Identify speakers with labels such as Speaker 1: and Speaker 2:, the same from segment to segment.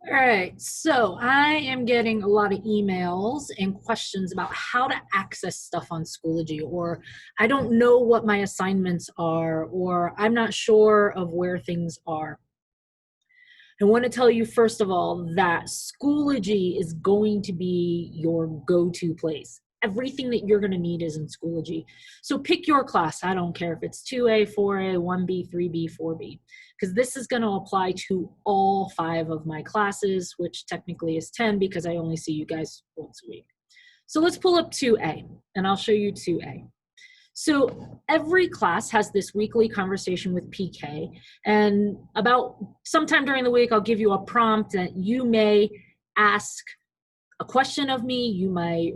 Speaker 1: All right, so I am getting a lot of emails and questions about how to access stuff on Schoology, or I don't know what my assignments are, or I'm not sure of where things are. I want to tell you, first of all, that Schoology is going to be your go-to place. Everything that you're going to need is in Schoology. So pick your class. I don't care if it's 2A, 4A, 1B, 3B, 4B, because this is going to apply to all 5 of my classes, which technically is 10 because I only see you guys once a week. So let's pull up 2A, and I'll show you 2A. So every class has this weekly conversation with PK, and about sometime during the week, I'll give you a prompt that you may ask a question of me, you might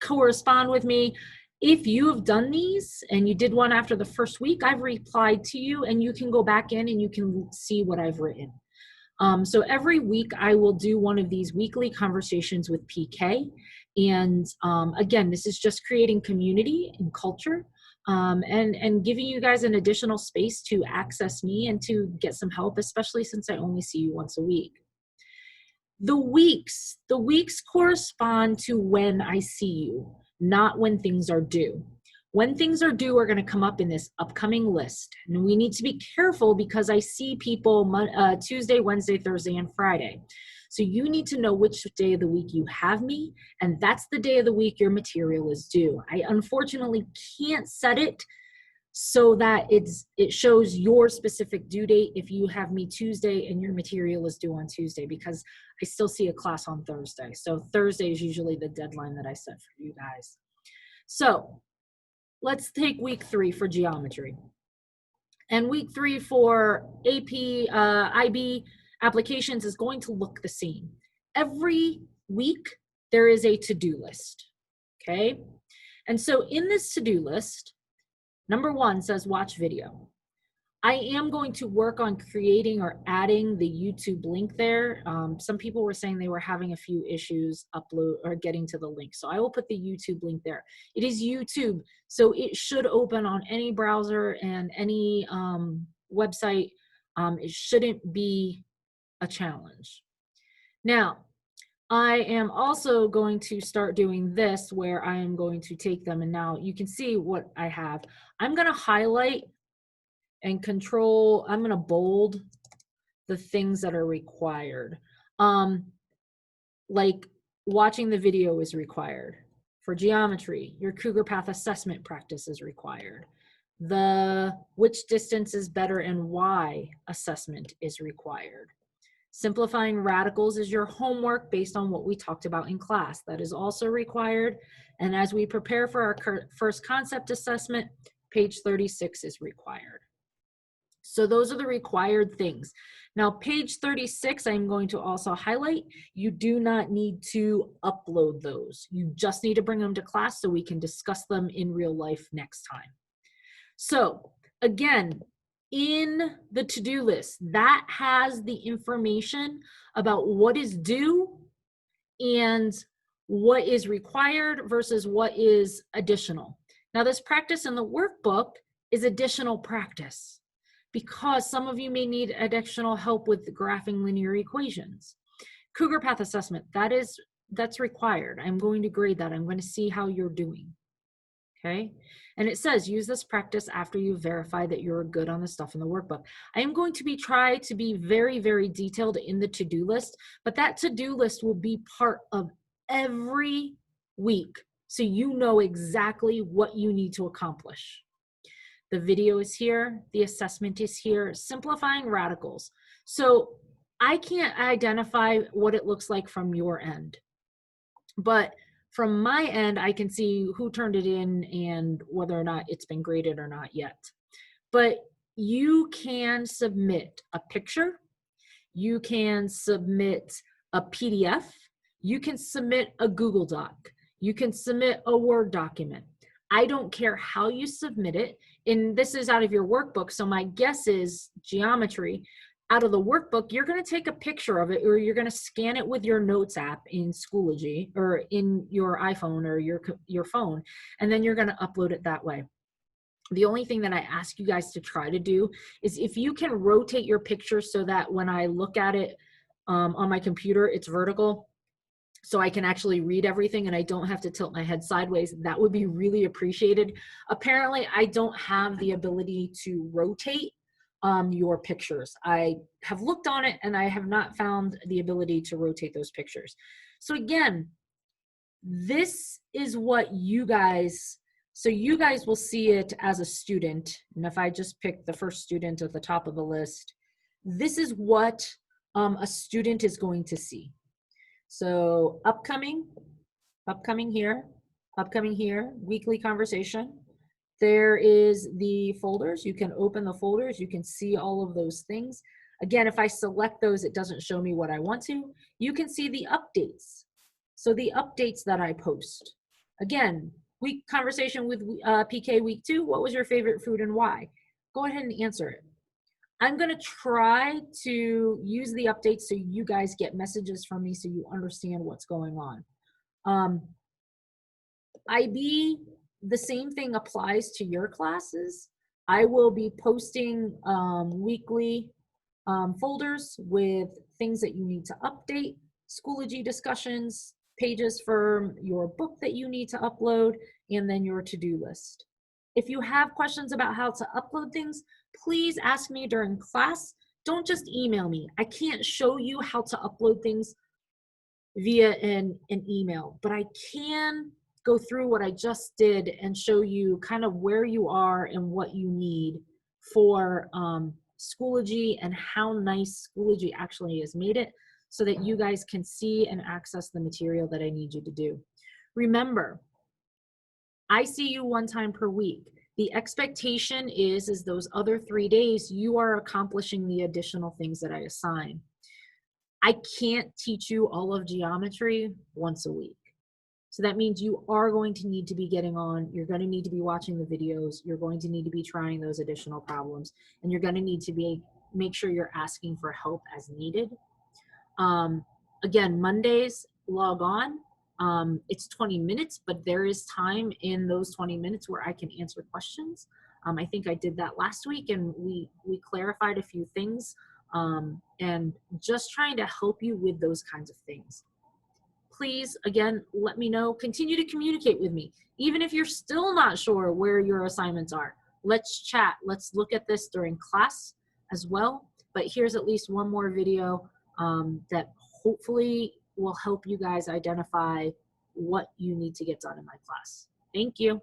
Speaker 1: correspond with me. If you have done these and you did one after the first week, I've replied to you, and you can go back in and you can see what I've written. So every week I will do one of these weekly conversations with PK. And again, this is just creating community and culture, and giving you guys an additional space to access me and to get some help, especially since I only see you once a week. The weeks correspond to when I see you, not when things are due. When things are due are going to come up in this upcoming list. And we need to be careful because I see people Tuesday, Wednesday, Thursday, and Friday. So you need to know which day of the week you have me, and that's the day of the week your material is due. I unfortunately can't set it so that it shows your specific due date if you have me Tuesday and your material is due on Tuesday, because I still see a class on Thursday. So Thursday is usually the deadline that I set for you guys. So let's take week 3 for geometry. And week 3 for AP, IB applications is going to look the same. Every week, there is a to-do list, okay? And so in this to-do list, number 1 says watch video. I am going to work on creating or adding the YouTube link there. Some people were saying they were having a few issues upload or getting to the link. So I will put the YouTube link there. It is YouTube, so it should open on any browser and any website. It shouldn't be a challenge. Now, I am also going to start doing this where I am going to take them, and now you can see what I have. I'm going to highlight and control, I'm going to bold the things that are required. Like watching the video is required. For geometry, your Cougar Path assessment practice is required. The which distance is better and why assessment is required. Simplifying radicals is your homework based on what we talked about in class. That is also required. And as we prepare for our first concept assessment, page 36 is required. So those are the required things. Now, page 36, I'm going to also highlight. You do not need to upload those. You just need to bring them to class so we can discuss them in real life next time. So again, in the to-do list, that has the information about what is due and what is required versus what is additional. Now, this practice in the workbook is additional practice, because some of you may need additional help with graphing linear equations. Cougar Path assessment, that's required. I'm going to grade that. I'm going to see how you're doing, okay? And it says, use this practice after you verify that you're good on the stuff in the workbook. I am going to try to be very, very detailed in the to-do list, but that to-do list will be part of every week, so you know exactly what you need to accomplish. The video is here, the assessment is here, simplifying radicals. So I can't identify what it looks like from your end, but from my end, I can see who turned it in and whether or not it's been graded or not yet. But you can submit a picture, you can submit a PDF, you can submit a Google Doc, you can submit a Word document. I don't care how you submit it. And this is out of your workbook, so my guess is geometry. Out of the workbook, you're going to take a picture of it, or you're going to scan it with your notes app in Schoology or in your iPhone or your phone, and then you're going to upload it that way. The only thing that I ask you guys to try to do is if you can rotate your picture so that when I look at it On my computer, it's vertical, so I can actually read everything and I don't have to tilt my head sideways. That would be really appreciated. Apparently, I don't have the ability to rotate your pictures. I have looked on it and I have not found the ability to rotate those pictures. So again, this is what you guys, so you guys will see it as a student. And if I just pick the first student at the top of the list, this is what a student is going to see. So upcoming here, weekly conversation. There is the folders. You can open the folders. You can see all of those things. Again, if I select those, it doesn't show me what I want to. You can see the updates. So the updates that I post. Again, week conversation with PK week 2. What was your favorite food and why? Go ahead and answer it. I'm going to try to use the updates so you guys get messages from me so you understand what's going on. IB, the same thing applies to your classes. I will be posting weekly folders with things that you need to update, Schoology discussions, pages for your book that you need to upload, and then your to-do list. If you have questions about how to upload things, please ask me during class. Don't just email me. I can't show you how to upload things via an email, but I can go through what I just did and show you kind of where you are and what you need for Schoology and how nice Schoology actually has made it so that you guys can see and access the material that I need you to do. Remember, I see you 1 time per week. The expectation is those other 3 days, you are accomplishing the additional things that I assign. I can't teach you all of geometry once a week. So that means you are going to need to be getting on, you're going to need to be watching the videos, you're going to need to be trying those additional problems, and you're going to need to make sure you're asking for help as needed. Again, Mondays, log on. It's 20 minutes, but there is time in those 20 minutes where I can answer questions. I think I did that last week and we clarified a few things and just trying to help you with those kinds of things. Please, again, let me know. Continue to communicate with me. Even if you're still not sure where your assignments are, let's chat. Let's look at this during class as well. But here's at least one more video that hopefully will help you guys identify what you need to get done in my class. Thank you.